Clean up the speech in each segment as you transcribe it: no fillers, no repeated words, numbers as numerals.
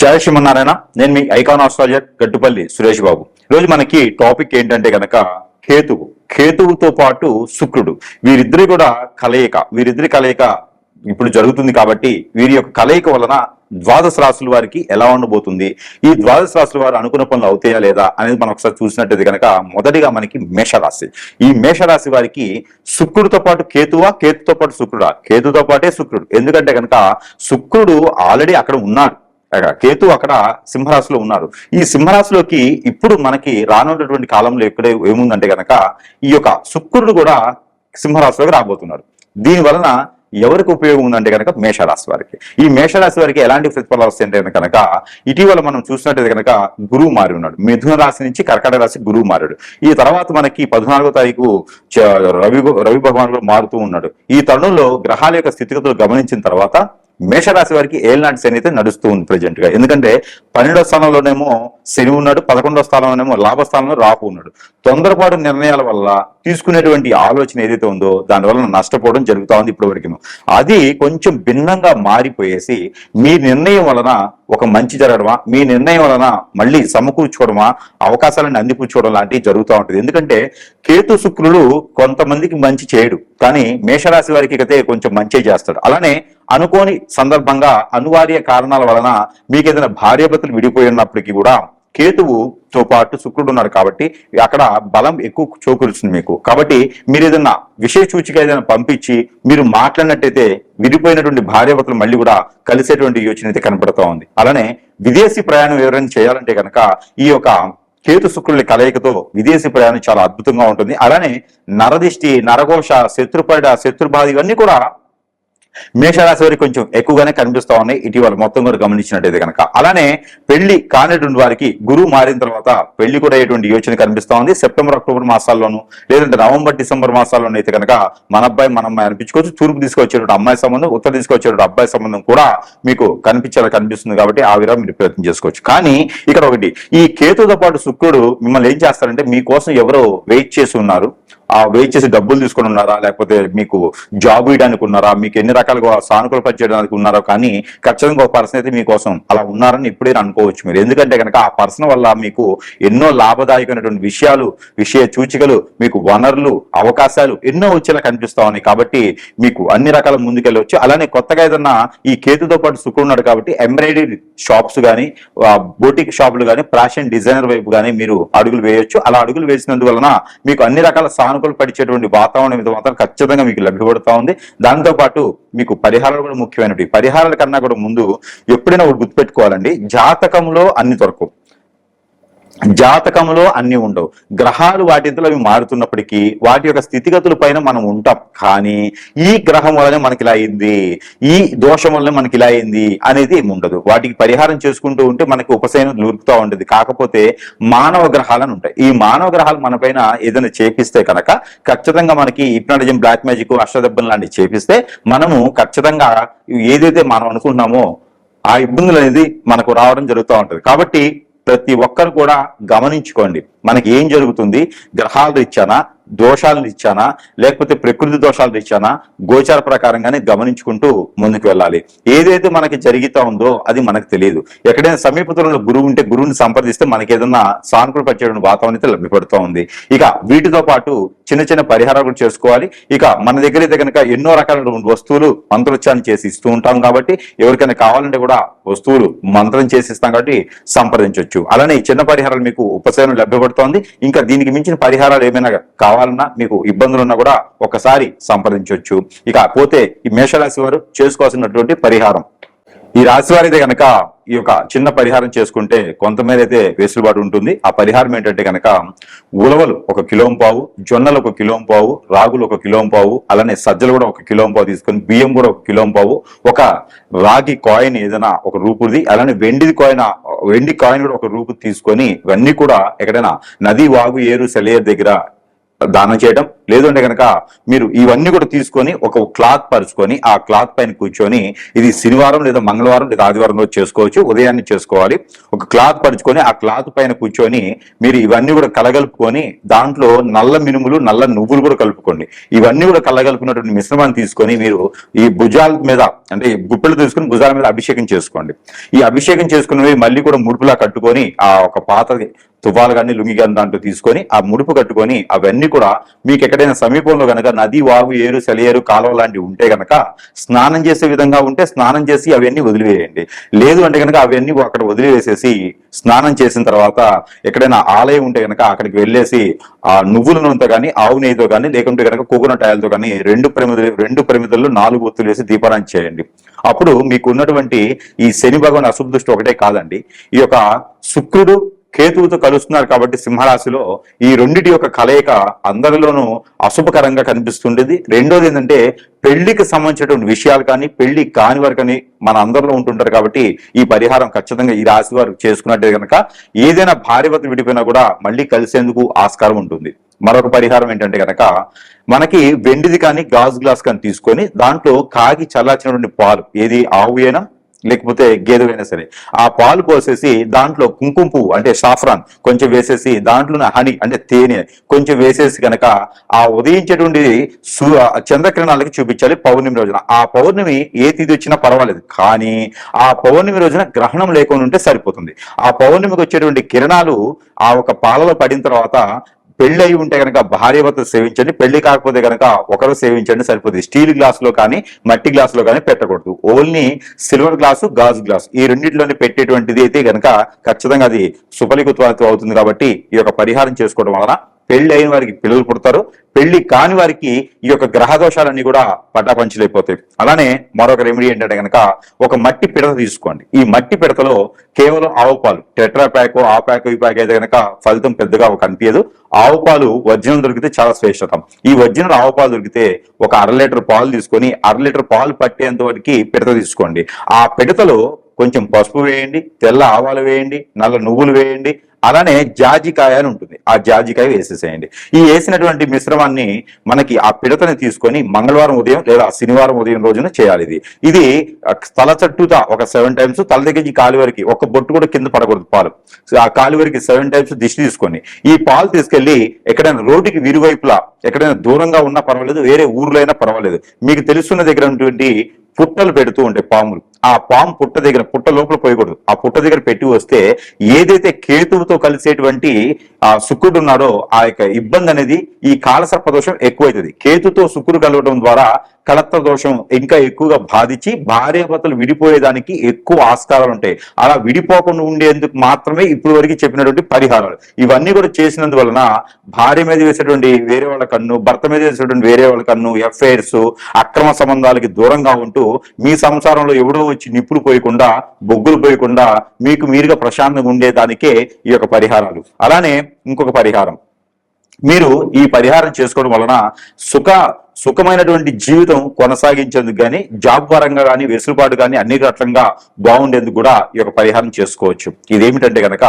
జయ శ్రీమన్నారాయణ. నేను మీ icon astrologer Gattupalli Suresh Babu. ఈరోజు మనకి టాపిక్ ఏంటంటే గనక కేతువుతో పాటు శుక్రుడు, వీరిద్దరి కలయిక ఇప్పుడు జరుగుతుంది. కాబట్టి వీరి యొక్క కలయిక వలన ద్వాదశ రాశుల వారికి ఎలా ఉండబోతుంది, ఈ ద్వాదశ రాశుల వారు అనుకున్న పనులు అవుతాయా లేదా అనేది మనం ఒకసారి చూసినట్టయితే కనుక మొదటిగా మనకి మేషరాశి. ఈ మేషరాశి వారికి శుక్రుడితో పాటు కేతుతో పాటు శుక్రుడా? కేతుతో పాటే శుక్రుడు. ఎందుకంటే కనుక శుక్రుడు ఆల్రెడీ అక్కడ ఉన్నాడు, కేతు అక్కడ సింహరాశిలో ఉన్నారు. ఈ సింహరాశిలోకి ఇప్పుడు మనకి రానున్నటువంటి కాలంలో ఎక్కడ ఏముందంటే కనుక ఈ యొక్క శుక్రుడు కూడా సింహరాశిలోకి రాబోతున్నాడు. దీని వలన ఎవరికి ఉపయోగం ఉందంటే కనుక మేషరాశి వారికి. ఈ మేషరాశి వారికి ఎలాంటి ప్రతిఫలాలు వస్తాయంటే కనుక ఇటీవల మనం చూసినట్టయితే కనుక గురువు మారి ఉన్నాడు. మిథున రాశి నుంచి కర్కాటక రాశి గురువు మారాడు. ఈ తర్వాత మనకి 14వ తారీఖు రవి భగవానుడు మారుతూ ఉన్నాడు. ఈ తరుణంలో గ్రహాల యొక్క స్థితిగతులు గమనించిన తర్వాత మేషరాశి వారికి ఏళ్ళనాటి శని అయితే నడుస్తూ ఉంది ప్రెజెంట్ గా. ఎందుకంటే 12వ స్థానంలోనేమో శని ఉన్నాడు, 11వ స్థానంలోనేమో లాభస్థానంలో రాహు ఉన్నాడు. తొందరపాటు నిర్ణయాల వల్ల తీసుకునేటువంటి ఆలోచన ఏదైతే ఉందో దానివల్ల నష్టపోవడం జరుగుతూ ఉంది ఇప్పటి వరకు. అది కొంచెం భిన్నంగా మారిపోయేసి మీ నిర్ణయం వలన ఒక మంచి జరగడమా, మీ నిర్ణయం వలన మళ్ళీ సమకూర్చుకోవడమా, అవకాశాలను అందిపుచ్చుకోవడం లాంటివి జరుగుతూ ఉంటుంది. ఎందుకంటే కేతు శుక్రుడు కొంతమందికి మంచి చేయడు, కానీ మేషరాశి వారికి అయితే కొంచెం మంచి చేస్తాడు. అలానే అనుకోని సందర్భంగా అనివార్య కారణాల వలన మీకు ఏదైనా భార్యాభర్తలు విడిపోయి ఉన్నప్పటికీ కూడా కేతువుతో పాటు శుక్రుడు ఉన్నారు కాబట్టి అక్కడ బలం ఎక్కువ చోకూరుస్తుంది మీకు. కాబట్టి మీరు ఏదైనా విషయ సూచిక ఏదైనా పంపించి మీరు మాట్లాడినట్టయితే విడిపోయినటువంటి భార్యాభర్తలు మళ్ళీ కూడా కలిసేటువంటి యోచన అయితే కనపడుతూ ఉంది. అలానే విదేశీ ప్రయాణం ఎవరైనా చేయాలంటే కనుక ఈ యొక్క కేతు శుక్రుల కలయికతో విదేశీ ప్రయాణం చాలా అద్భుతంగా ఉంటుంది. అలానే నరదిష్టి, నరఘోష, శత్రుబాధ ఇవన్నీ కూడా మేషరాశి వారికి కొంచెం ఎక్కువగానే కనిపిస్తా ఉన్నాయి ఇటీవల మొత్తం కూడా గమనించినట్టయితే కనుక. అలానే పెళ్లి కానిటువంటి వారికి గురువు మారిన తర్వాత పెళ్లి కూడా అయ్యేటువంటి యోచన కనిపిస్తా ఉంది. సెప్టెంబర్, అక్టోబర్ మాసాల్లోనూ లేదంటే నవంబర్, డిసెంబర్ మాసాల్లోనూ అయితే కనుక మన అబ్బాయి మన అమ్మాయి అనిపించుకోవచ్చు. తూర్పు తీసుకొచ్చేటువంటి అమ్మాయి సంబంధం, ఉత్తర తీసుకొచ్చేటువంటి అబ్బాయి సంబంధం కూడా మీకు కనిపిస్తుంది. కాబట్టి ఆ విధంగా మీరు ప్రయత్నం చేసుకోవచ్చు. కానీ ఇక్కడ ఒకటి, ఈ కేతుతో పాటు శుక్రుడు మిమ్మల్ని ఏం చేస్తారంటే మీకోసం ఎవరో వెయిట్ చేసి ఉన్నారు, ఆ వెయిట్ చేసి డబ్బులు తీసుకొని ఉన్నారా, లేకపోతే మీకు జాబ్ ఇవ్వడానికి ఉన్నారా, మీకు ఎన్ని రకాలుగా సానుకూల పరిచయడానికి ఉన్నారో, కానీ ఖచ్చితంగా ఒక పర్సన్ అయితే మీకోసం అలా ఉన్నారని ఇప్పుడే అనుకోవచ్చు మీరు. ఎందుకంటే కనుక ఆ పర్సన్ వల్ల మీకు ఎన్నో లాభదాయకమైనటువంటి విషయ సూచికలు, మీకు వనరులు, అవకాశాలు ఎన్నో వచ్చేలా కనిపిస్తా ఉన్నాయి. కాబట్టి మీకు అన్ని రకాల ముందుకెళ్ళవచ్చు. అలానే కొత్తగా ఏదన్నా ఈ కేతుతో పాటు శుక్రుడు ఉన్నాడు కాబట్టి ఎంబ్రాయిడరీ షాప్స్ కానీ, బోటిక్ షాపులు కానీ, ఫ్యాషన్ డిజైనర్ వైపు కానీ మీరు అడుగులు వేయొచ్చు. అలా అడుగులు వేసినందువలన మీకు అన్ని రకాల సానుకూల పడిచేటువంటి వాతావరణం ఇది మాత్రం ఖచ్చితంగా మీకు లభ్యపడుతూ ఉంది. దాంతో పాటు మీకు పరిహారాలు కూడా ముఖ్యమైనవి. పరిహారాల కన్నా కూడా ముందు ఎప్పుడైనా ఒకటి గుర్తుపెట్టుకోవాలండి, జాతకంలో అన్ని దొరకవు, జాతకంలో అన్ని ఉండవు. గ్రహాలు వాటింతలో అవి మారుతున్నప్పటికీ వాటి యొక్క స్థితిగతుల పైన మనం ఉంటాం. కానీ ఈ గ్రహం వల్లనే మనకి ఇలా అయింది, ఈ దోషం వల్లనే మనకి ఇలా అయింది అనేది ఏమి ఉండదు. వాటికి పరిహారం చేసుకుంటూ ఉంటే మనకి ఉపశమనం దొరుకుతూ ఉంటుంది. కాకపోతే మానవ గ్రహాలను ఉంటాయి. ఈ మానవ గ్రహాలు మన పైన ఏదైనా చేపిస్తే కనుక ఖచ్చితంగా మనకి హిప్నాటిజం, బ్లాక్ మ్యాజిక్, అష్టదెబ్బలు లాంటివి చేపిస్తే మనము ఖచ్చితంగా ఏదైతే మనం అనుకుంటున్నామో ఆ ఇబ్బందులు అనేది మనకు రావడం జరుగుతూ ఉంటుంది. కాబట్టి ప్రతి ఒక్కరు కూడా గమనించుకోండి, మనకి ఏం జరుగుతుంది, గ్రహాలు ఇచ్చానా, దోషాలను ఇచ్చానా, లేకపోతే ప్రకృతి దోషాలు ఇచ్చానా, గోచార ప్రకారంగానే గమనించుకుంటూ ముందుకు వెళ్ళాలి. ఏదైతే మనకి జరుగుతూ ఉందో అది మనకు తెలియదు. ఎక్కడైనా సమీపంలో గురువు ఉంటే గురువుని సంప్రదిస్తే మనకి ఏదన్నా సానుకూల పరిచయం వాతావరణం అయితే లభ్యపడుతూ ఉంది. ఇక వీటితో పాటు చిన్న చిన్న పరిహారాలు కూడా చేసుకోవాలి. ఇక మన దగ్గర అయితే కనుక ఎన్నో రకాల వస్తువులు మంత్రోచ్చారణ చేసి ఇస్తూ ఉంటాం. కాబట్టి ఎవరికైనా కావాలంటే కూడా వస్తువులు మంత్రం చేసి ఇస్తాం కాబట్టి సంప్రదించవచ్చు. అలానే ఈ చిన్న పరిహారాలు మీకు ఉపశమనం లభ్యపడుతోంది. ఇంకా దీనికి మించిన పరిహారాలు ఏమైనా కావాలన్నా, మీకు ఇబ్బందులు ఉన్నా కూడా ఒకసారి సంప్రదించవచ్చు. ఇక పోతే ఈ మేషరాశి వారు చేసుకోవాల్సినటువంటి పరిహారం, ఈ రాశి వారైతే కనుక ఈ యొక్క చిన్న పరిహారం చేసుకుంటే కొంతమేర అయితే వెసులుబాటు ఉంటుంది. ఆ పరిహారం ఏంటంటే కనుక ఉలవలు 1 కిలోంపావు, జొన్నలు 1 కిలోంపావు, రాగులు 1 కిలోంపావు, అలానే సజ్జలు కూడా 1 కిలోంపావు తీసుకొని, బియ్యం కూడా 1 కిలోంపావు, ఒక రాగి కాయిన్ ఏదైనా 1 రూపుది, అలానే వెండి కాయిన్ కూడా 1 రూపు తీసుకొని ఇవన్నీ కూడా ఎక్కడైనా నది, వాగు, ఏరు, సెలయేరు దగ్గర దానం చేయడం, లేదు అంటే కనుక మీరు ఇవన్నీ కూడా తీసుకొని ఒక క్లాత్ పరుచుకొని ఆ క్లాత్ పైన కూర్చొని, ఇది శనివారం లేదా మంగళవారం లేదా ఆదివారం రోజు చేసుకోవచ్చు, ఉదయాన్నే చేసుకోవాలి. ఒక క్లాత్ పరుచుకొని ఆ క్లాత్ పైన కూర్చొని మీరు ఇవన్నీ కూడా కలగలుపుకొని దాంట్లో నల్ల మినుములు నల్ల నువ్వులు కూడా కలుపుకోండి. ఇవన్నీ కూడా కలగలుపుకున్నటువంటి మిశ్రమాన్ని తీసుకొని మీరు ఈ భుజాల మీద అంటే గుప్పెలు తీసుకుని భుజాల మీద అభిషేకం చేసుకోండి. ఈ అభిషేకం చేసుకున్నవి మళ్ళీ కూడా ముడుపులా కట్టుకొని ఆ ఒక పాత తువ్వాలు కానీ లుంగి కానీ దాంట్లో తీసుకొని ఆ ముడుపు కట్టుకొని అవన్నీ కూడా మీకు ఎక్కడైనా సమీపంలో కనుక నది, వాగు, ఏరు, సెలయేరు, కాలువ లాంటివి ఉంటే కనుక స్నానం చేసే విధంగా ఉంటే స్నానం చేసి అవన్నీ వదిలివేయండి. లేదు అంటే కనుక అవన్నీ అక్కడ వదిలివేసేసి స్నానం చేసిన తర్వాత ఎక్కడైనా ఆలయం ఉంటే కనుక అక్కడికి వెళ్ళేసి ఆ నువ్వుల నూనెతో కానీ ఆవు నెయ్యితో కానీ లేకుంటే కనుక కోకోనట్ ఆయిల్తో కానీ రెండు ప్రమిదల్లో 4 ఒత్తులు వేసి దీపారాధన చేయండి. అప్పుడు మీకు ఉన్నటువంటి ఈ శని భగవాన్ అశుభ దృష్టి ఒకటే కాదండి, ఈ యొక్క శుక్రుడు కేతువుతో కలుస్తున్నారు కాబట్టి సింహరాశిలో ఈ రెండిటి యొక్క కలయిక అందరిలోనూ అశుభకరంగా కనిపిస్తుండేది. రెండోది ఏంటంటే పెళ్లికి సంబంధించినటువంటి విషయాలు కానీ పెళ్లి కాని వారు కానీ మన అందరిలో ఉంటుంటారు కాబట్టి ఈ పరిహారం ఖచ్చితంగా ఈ రాశి వారు చేసుకున్నట్టే కనుక ఏదైనా భార్యభర్త విడిపోయినా కూడా మళ్ళీ కలిసేందుకు ఆస్కారం ఉంటుంది. మరొక పరిహారం ఏంటంటే కనుక మనకి వెండిది కానీ గాజు గ్లాస్ కానీ తీసుకొని దాంట్లో కాగి చల్లార్చినటువంటి పాలు, ఏది ఆవు అయినా లేకపోతే గేదెవైనా సరే, ఆ పాలు పోసేసి దాంట్లో కుంకుమ పువ్వు అంటే సాఫ్రాన్ కొంచెం వేసేసి దాంట్లో హనీ అంటే తేనె కొంచెం వేసేసి కనుక ఆ ఉదయించేటువంటి చంద్రకిరణాలకి చూపించాలి పౌర్ణమి రోజున. ఆ పౌర్ణమి ఏ తిథి వచ్చినా పర్వాలేదు, కానీ ఆ పౌర్ణమి రోజున గ్రహణం లేకుండా ఉంటే సరిపోతుంది. ఆ పౌర్ణమికి వచ్చేటువంటి కిరణాలు ఆ ఒక పాలలో పడిన తర్వాత పెళ్లి అయి ఉంటే కనుక భార్యాభర్తలు సేవించండి, పెళ్లి కాకపోతే కనుక ఒకరు సేవించండి సరిపోతుంది. స్టీల్ గ్లాస్ లో కానీ మట్టి గ్లాస్ లో కానీ పెట్టకూడదు. ఓన్లీ సిల్వర్ గ్లాసు, గాజు గ్లాసు ఈ రెండింటిలోనే పెట్టేటువంటిది అయితే కనుక ఖచ్చితంగా అది సుఫలీకృతం అవుతుంది. కాబట్టి ఈ యొక్క పరిహారం చేసుకోవడం వలన పెళ్లి అయిన వారికి పిల్లలు పుడతారు, పెళ్లి కాని వారికి ఈ యొక్క గ్రహ దోషాలన్నీ కూడా పటాపంచలైపోతాయి. అలానే మరొక రెమెడీ ఏంటంటే కనుక ఒక మట్టి పిడత తీసుకోండి. ఈ మట్టి పిడతలో కేవలం ఆవు పాలు, టెట్రా ప్యాక్, ఆ ప్యాక్, ఈ ప్యాక్ అయితే కనుక ఫలితం పెద్దగా కనిపించదు. ఆవు పాలు ఒరిజినల్ దొరికితే చాలా శ్రేష్టతం. ఈ ఒరిజినల్ ఆవు పాలు దొరికితే ఒక 1/2 లీటర్ పాలు తీసుకొని 1/2 లీటర్ పాలు పట్టేంత వరకు పిడత తీసుకోండి. ఆ పిడతలో కొంచెం పసుపు వేయండి, తెల్ల ఆవాలు వేయండి, నల్ల నువ్వులు వేయండి, అలానే జాజికాయ అని ఉంటుంది, ఆ జాజికాయ వేసేసేయండి. ఈ వేసినటువంటి మిశ్రమాన్ని మనకి ఆ పిడతని తీసుకొని మంగళవారం ఉదయం లేదా శనివారం ఉదయం రోజున చేయాలి. ఇది తల చుట్టూతా ఒక 7 టైమ్స్, తల దగ్గర కాలి వరకు ఒక బొట్టు కూడా కింద పడకూడదు పాలు, ఆ కాలి వరకు 7 టైమ్స్ దిష్టి తీసుకొని ఈ పాలు తీసుకెళ్లి ఎక్కడైనా రోడ్డుకి విరువైపులా ఎక్కడైనా దూరంగా ఉన్నా పర్వాలేదు, వేరే ఊర్లో అయినా పర్వాలేదు, మీకు తెలుసున్న దగ్గర ఉన్నటువంటి పుట్టలు పెడుతూ ఉంటాయి పాములు, ఆ పాము పుట్ట దగ్గర, పుట్ట లోపల పోయకూడదు, ఆ పుట్ట దగ్గర పెట్టి వస్తే ఏదైతే కేతువుతో కలిసేటువంటి ఆ శుక్రుడు ఉన్నాడో ఆ యొక్క ఇబ్బంది అనేది ఈ కాలసర్ప దోషం ఎక్కువైతుంది. కేతుతో శుక్రుడు కలవడం ద్వారా కలత్ర దోషం ఇంకా ఎక్కువగా బాధించి భార్యాభర్తలు విడిపోయేదానికి ఎక్కువ ఆస్కారాలు ఉంటాయి. అలా విడిపోకుండా ఉండేందుకు మాత్రమే ఇప్పుడు వరకు చెప్పినటువంటి పరిహారాలు. ఇవన్నీ కూడా చేసినందువలన భార్య మీద వేసేటువంటి వేరే వాళ్ళ కన్ను, భర్త మీద వేసేటువంటి వేరే వాళ్ళ కన్ను, ఎఫ్ఐఆర్స్, అక్రమ సంబంధాలకి దూరంగా ఉంటూ మీ సంసారంలో ఎవడో వచ్చి నిప్పులు పోయకుండా, బొగ్గులు పోయకుండా మీకు మీరుగా ప్రశాంతంగా ఉండేదానికే ఈ యొక్క పరిహారాలు. అలానే ఇంకొక పరిహారం, మీరు ఈ పరిహారం చేసుకోవడం వలన సుఖమైనటువంటి జీవితం కొనసాగించేందుకు కానీ, జాబ్ పరంగా కానీ, వెసులుబాటు కానీ అన్ని రకంగా బాగుండేందుకు కూడా ఈ యొక్క పరిహారం చేసుకోవచ్చు. ఇదేమిటంటే కనుక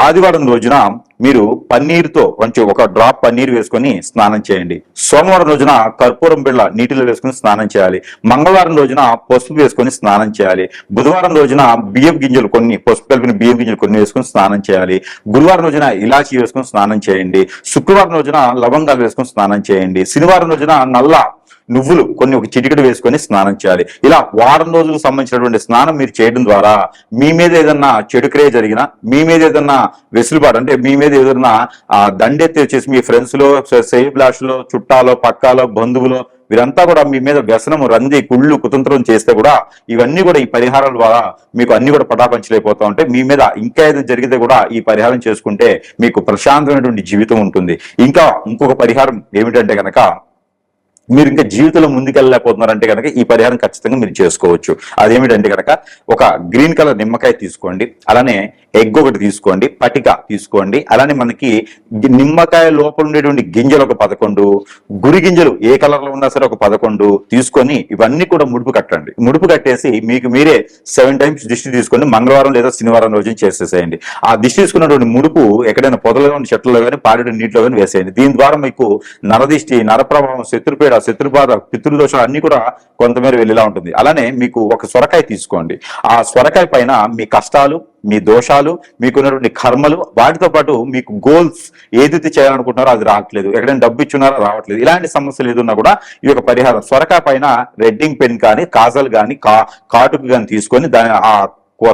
ఆదివారం రోజున మీరు పన్నీరుతో కొంచెం ఒక డ్రాప్ పన్నీర్ వేసుకొని స్నానం చేయండి. సోమవారం రోజున కర్పూరం బిళ్ళ నీటిలో వేసుకుని స్నానం చేయాలి. మంగళవారం రోజున పసుపు వేసుకొని స్నానం చేయాలి. బుధవారం రోజున బియ్యం గింజలు కొన్ని, పసుపు కలిపిన బియ్యం గింజలు కొన్ని వేసుకొని స్నానం చేయాలి. గురువారం రోజున ఇలాచీ వేసుకొని స్నానం చేయండి. శుక్రవారం రోజున లవంగాలు వేసుకొని స్నానం చేయండి. శనివారం రోజున నల్ల నువ్వులు కొన్ని ఒక చిటికెడు వేసుకొని స్నానం చేయాలి. ఇలా వారం రోజులకు సంబంధించినటువంటి స్నానం మీరు చేయడం ద్వారా మీ మీద ఏదన్నా చెడు క్రియ జరిగినా, మీ మీద ఏదన్నా వెసులుబాటు అంటే మీ మీద ఏదన్నా దండెత్తి వచ్చేసి మీ ఫ్రెండ్స్ లో, సేఫ్ లో, చుట్టాలో, పక్కాలో, బంధువులో వీరంతా కూడా మీ మీద వ్యసనము, రంది, కుళ్ళు, కుతంత్రం చేస్తే కూడా ఇవన్నీ కూడా ఈ పరిహారాల ద్వారా మీకు అన్ని కూడా పటాపంచలైపోతా ఉంటాయి. మీ మీద ఇంకా ఏదైనా జరిగితే కూడా ఈ పరిహారం చేసుకుంటే మీకు ప్రశాంతమైనటువంటి జీవితం ఉంటుంది. ఇంకా ఇంకొక పరిహారం ఏమిటంటే కనుక మీరు ఇంకా జీవితంలో ముందుకెళ్ళలేకపోతున్నారంటే కనుక ఈ పరిహారం ఖచ్చితంగా మీరు చేసుకోవచ్చు. అదేమిటంటే కనుక ఒక గ్రీన్ కలర్ నిమ్మకాయ తీసుకోండి. అలానే ఎగ్ ఒకటి తీసుకోండి, పటిక తీసుకోండి, అలానే మనకి నిమ్మకాయ లోపల ఉండేటువంటి గింజలు ఒక 11, గురి గింజలు ఏ కలర్ లో ఉన్నా సరే ఒక 11 తీసుకొని ఇవన్నీ కూడా ముడుపు కట్టండి. ముడుపు కట్టేసి మీకు మీరే 7 టైమ్స్ దిష్టి తీసుకొని మంగళవారం లేదా శనివారం రోజు చేసేసేయండి. ఆ దిష్టి తీసుకున్నటువంటి ముడుపు ఎక్కడైనా పొదలుగా ఉన్న చెట్లలో కానీ పారేడు నీటిలో కానీ వేసేయండి. దీని ద్వారా మీకు నరదిష్టి, నరప్రభావం, శత్రుపీడ, శత్రుబాధ, పితృదోషాలు అన్ని కూడా కొంతమేర వెళ్ళేలా ఉంటుంది. అలానే మీకు ఒక సొరకాయ తీసుకోండి. ఆ సొరకాయ పైన మీ కష్టాలు, మీ దోషాలు, మీకున్నటువంటి కర్మలు, వాటితో పాటు మీకు గోల్స్ ఏదైతే చేయాలనుకుంటున్నారో అది రావట్లేదు, ఎక్కడైనా డబ్బు ఇచ్చున్నారో రావట్లేదు, ఇలాంటి సమస్యలు ఏదున్నా కూడా ఈ యొక్క పరిహారం సొరకాయ పైన రెడ్డింగ్ పెన్ కానీ, కాజల్ కానీ, కాటుకు కానీ తీసుకొని దాని ఆ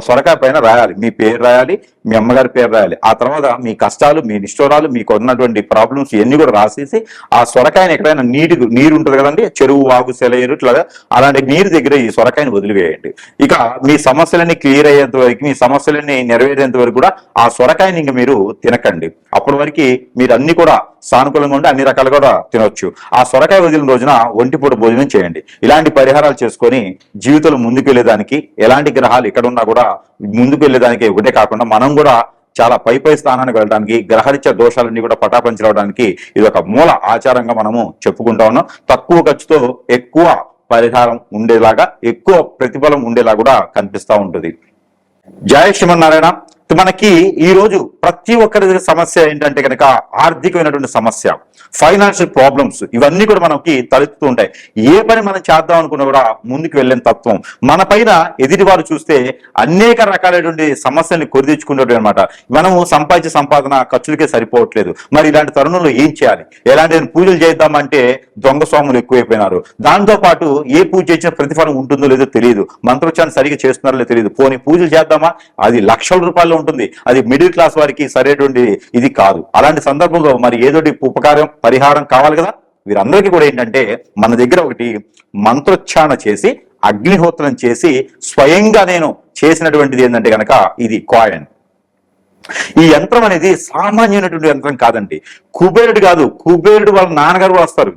సొరకాయ పైన రాయాలి. మీ పేరు రాయాలి, మీ అమ్మగారి పేరు రాయాలి. ఆ తర్వాత మీ కష్టాలు, మీ నిష్ఠూరాలు, మీకు ఉన్నటువంటి ప్రాబ్లమ్స్ ఇవన్నీ కూడా రాసేసి ఆ సొరకాయని ఎక్కడైనా నీరు ఉంటుంది కదండి, చెరువు, వాగు, సెలయేరు, ఇట్లా అలాంటి నీరు దగ్గర ఈ సొరకాయని వదిలివేయండి. ఇక మీ సమస్యలన్నీ క్లియర్ అయ్యేంత వరకు, మీ సమస్యలన్నీ నెరవేరేంత వరకు కూడా ఆ సొరకాయని ఇంక మీరు తినకండి. అప్పటి వరకు మీరు అన్ని కూడా సానుకూలంగా ఉండి అన్ని రకాలు కూడా తినొచ్చు. ఆ సొరకాయ వదిలిన రోజున ఒంటిపూట భోజనం చేయండి. ఇలాంటి పరిహారాలు చేసుకొని జీవితంలో ముందుకు వెళ్ళేదానికి, ఎలాంటి గ్రహాలు ఇక్కడ ఉన్నా కూడా ముందుకు వెళ్ళేదానికి ఒకటే కాకుండా మనం కూడా చాలా పై స్థానానికి వెళ్ళడానికి, గ్రహరీత్యా దోషాలన్నీ కూడా పటాపంచడానికి ఇది ఒక మూల ఆచారంగా మనము చెప్పుకుంటా ఉన్నాం. తక్కువ ఖర్చుతో ఎక్కువ పరిహారం ఉండేలాగా, ఎక్కువ ప్రతిఫలం ఉండేలా కూడా కనిపిస్తా ఉంటుంది. జయ శ్రీమన్నారాయణ. మనకి ఈ రోజు ప్రతి ఒక్కరి సమస్య ఏంటంటే కనుక ఆర్థికమైనటువంటి సమస్య, ఫైనాన్షియల్ ప్రాబ్లమ్స్, ఇవన్నీ కూడా మనకి తలెత్తుతూ ఉంటాయి. ఏ పని మనం చేద్దాం అనుకున్నా కూడా ముందుకు వెళ్ళిన తత్వం, మన పైన ఎదుటి వారు చూస్తే అనేక రకాలైనటువంటి సమస్యల్ని కొరిదించుకునేటువంటి అనమాట. మనము సంపాదించే సంపాదన ఖర్చులకే సరిపోవట్లేదు. మరి ఇలాంటి తరుణంలో ఏం చేయాలి? ఎలాంటి పూజలు చేద్దామంటే దొంగ స్వాములు ఎక్కువైపోయినారు. దాంతో పాటు ఏ పూజ చేసిన ప్రతిఫలం ఉంటుందో లేదో తెలియదు, మంత్రోచ్చారణ సరిగా చేస్తున్నారో లేదో తెలియదు. పోనీ పూజలు చేద్దామా, అది లక్షల రూపాయలు ఉంటుంది, అది మిడిల్ క్లాస్ వారికి సరైనటువంటి ఇది కాదు. అలాంటి సందర్భంలో మరి ఏదోటి ఉపకారం, పరిహారం కావాలి కదా. వీరందరికీ కూడా ఏంటంటే మన దగ్గర ఒకటి మంత్రోచ్చారణ చేసి, అగ్నిహోత్రం చేసి స్వయంగా నేను చేసినటువంటిది ఏంటంటే కనుక ఇది కాయిన్. ఈ యంత్రం అనేది సామాన్యమైనటువంటి యంత్రం కాదండి. కుబేరుడు కాదు, కుబేరుడు వాళ్ళ నాన్నగారు వస్తారు.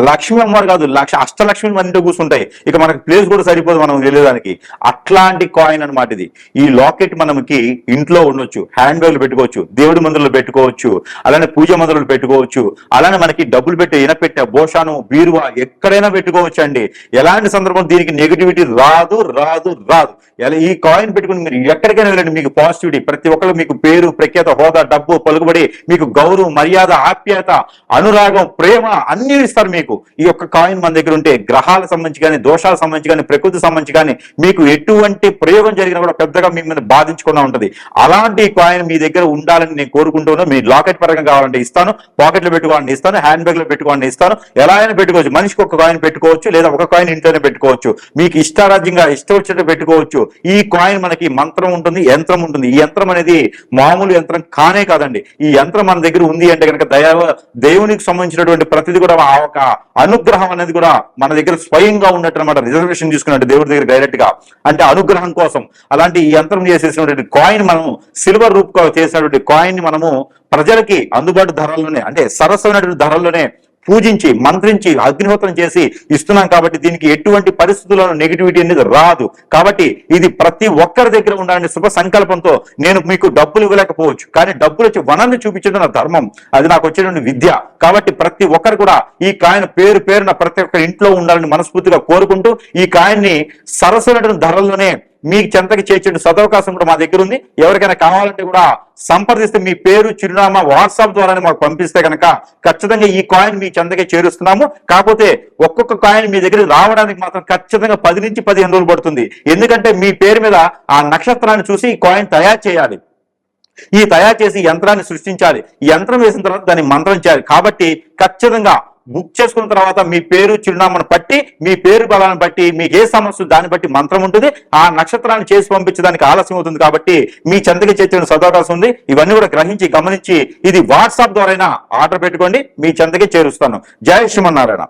లక్ష్మీ అమ్మవారు కాదు, అష్టలక్ష్మి మన ఇంట్లో కూర్చుంటాయి. ఇక మనకి ప్లేస్ కూడా సరిపోదు మనం వెళ్ళేదానికి. అట్లాంటి కాయిన్ అనమాట ఇది. ఈ లాకెట్ మనకి ఇంట్లో ఉండొచ్చు, హ్యాండ్ బ్యాగ్లు పెట్టుకోవచ్చు, దేవుడి మందులు పెట్టుకోవచ్చు, అలానే పూజ మందులు పెట్టుకోవచ్చు, అలానే మనకి డబ్బులు పెట్టే, ఇనపెట్టే, బోషాను, బీరువా ఎక్కడైనా పెట్టుకోవచ్చు అండి. ఎలాంటి సందర్భం దీనికి నెగిటివిటీ రాదు రాదు రాదు. ఈ కాయిన్ పెట్టుకుని మీరు ఎక్కడికైనా వెళ్ళండి, మీకు పాజిటివిటీ, ప్రతి ఒక్కరు మీకు పేరు, ప్రఖ్యాత, హోదా, డబ్బు, పలుకుబడి, మీకు గౌరవం, మర్యాద, ఆప్యాయత, అనురాగం, ప్రేమ అన్ని ఇస్తారు మీకు. ఈ యొక్క కాయిన్ మన దగ్గర ఉంటే గ్రహాలకు సంబంధించి కానీ, దోషాలకు సంబంధించి కానీ, ప్రకృతికి సంబంధించి కానీ మీకు ఎటువంటి ప్రయోగం జరిగినా కూడా పెద్దగా మీ మీద బాధించకుండా ఉంటుంది. అలాంటి కాయిన్ మీ దగ్గర ఉండాలని నేను కోరుకుంటున్నాను. మీ లాకెట్ పరంగా కావాలంటే ఇస్తాను, పాకెట్లో పెట్టుకోవాలని ఇస్తాను, హ్యాండ్ బ్యాగ్ లో పెట్టుకోవాలని ఇస్తాను. ఎలా అయినా పెట్టుకోవచ్చు. మనిషికి ఒక కాయిన్ పెట్టుకోవచ్చు, లేదా ఒక కాయిన్ ఇంట్లోనే పెట్టుకోవచ్చు. మీకు ఇష్టారాజ్యంగా ఇష్టం వచ్చినట్టు పెట్టుకోవచ్చు. ఈ కాయిన్ మనకి మంత్రం ఉంటుంది, యంత్రం ఉంటుంది. ఈ యంత్రం అనేది మామూలు యంత్రం కానే కాదండి. ఈ యంత్రం మన దగ్గర ఉంది అంటే కనుక దేవునికి సంబంధించినటువంటి ప్రతిదీ కూడా ఆ ఒక అనుగ్రహం అనేది కూడా మన దగ్గర స్వయంగా ఉన్నట్టు అనమాట. రిజర్వేషన్ తీసుకున్నట్టు దేవుడి దగ్గర డైరెక్ట్ గా, అంటే అనుగ్రహం కోసం. అలాంటి ఈ యంత్రం చేసేసినటువంటి కాయిన్, మనము సిల్వర్ రూప్ చేసినటువంటి కాయిన్ ని మనము ప్రజలకి అందుబాటు ధరల్లోనే, అంటే సరసమైనటువంటి ధరల్లోనే పూజించి, మంత్రించి, అగ్నిహోత్రం చేసి ఇస్తున్నాం. కాబట్టి దీనికి ఎటువంటి పరిస్థితుల్లోనూ నెగిటివిటీ అనేది రాదు. కాబట్టి ఇది ప్రతి ఒక్కరి దగ్గర ఉండాలని శుభ సంకల్పంతో, నేను మీకు డబ్బులు ఇవ్వలేకపోవచ్చు, కానీ డబ్బులు వచ్చి వనరుని చూపించడం నా ధర్మం, అది నాకు వచ్చేటువంటి విద్య. కాబట్టి ప్రతి ఒక్కరు కూడా ఈ కాయిన్ పేరున ప్రతి ఒక్కరి ఇంట్లో ఉండాలని మనస్ఫూర్తిగా కోరుకుంటూ, ఈ కాయిన్ ని సరసమైనటువంటి ధరల్లోనే మీకు చెంతకి చేర్చే సదవకాశం కూడా మా దగ్గర ఉంది. ఎవరికైనా కావాలంటే కూడా సంప్రదిస్తే మీ పేరు, చిరునామా వాట్సాప్ ద్వారానే మాకు పంపిస్తే కనుక ఖచ్చితంగా ఈ కాయిన్ మీ చెంతకే చేరుస్తున్నాము. కాకపోతే ఒక్కొక్క కాయిన్ మీ దగ్గర రావడానికి మాత్రం ఖచ్చితంగా 10 నుంచి 15 రోజులు పడుతుంది. ఎందుకంటే మీ పేరు మీద ఆ నక్షత్రాన్ని చూసి ఈ కాయిన్ తయారు చేయాలి. ఈ తయారు చేసి యంత్రాన్ని సృష్టించాలి. ఈ యంత్రం వేసిన తర్వాత దాన్ని మంత్రం చేయాలి. కాబట్టి ఖచ్చితంగా బుక్ చేసుకున్న తర్వాత మీ పేరు, చిరునామాను బట్టి, మీ పేరు బలాన్ని బట్టి, మీకు ఏ సమస్య దాన్ని బట్టి మంత్రం ఉంటుంది. ఆ నక్షత్రాన్ని చేసి పంపించడానికి ఆలస్యం అవుతుంది. కాబట్టి మీ చెంతకి చేర్చిన సదవకాశం ఉంది. ఇవన్నీ కూడా గ్రహించి, గమనించి ఇది వాట్సాప్ ద్వారా ఆర్డర్ పెట్టుకోండి, మీ చెంతకి చేరుస్తాను. జై శ్రీమన్నారాయణ.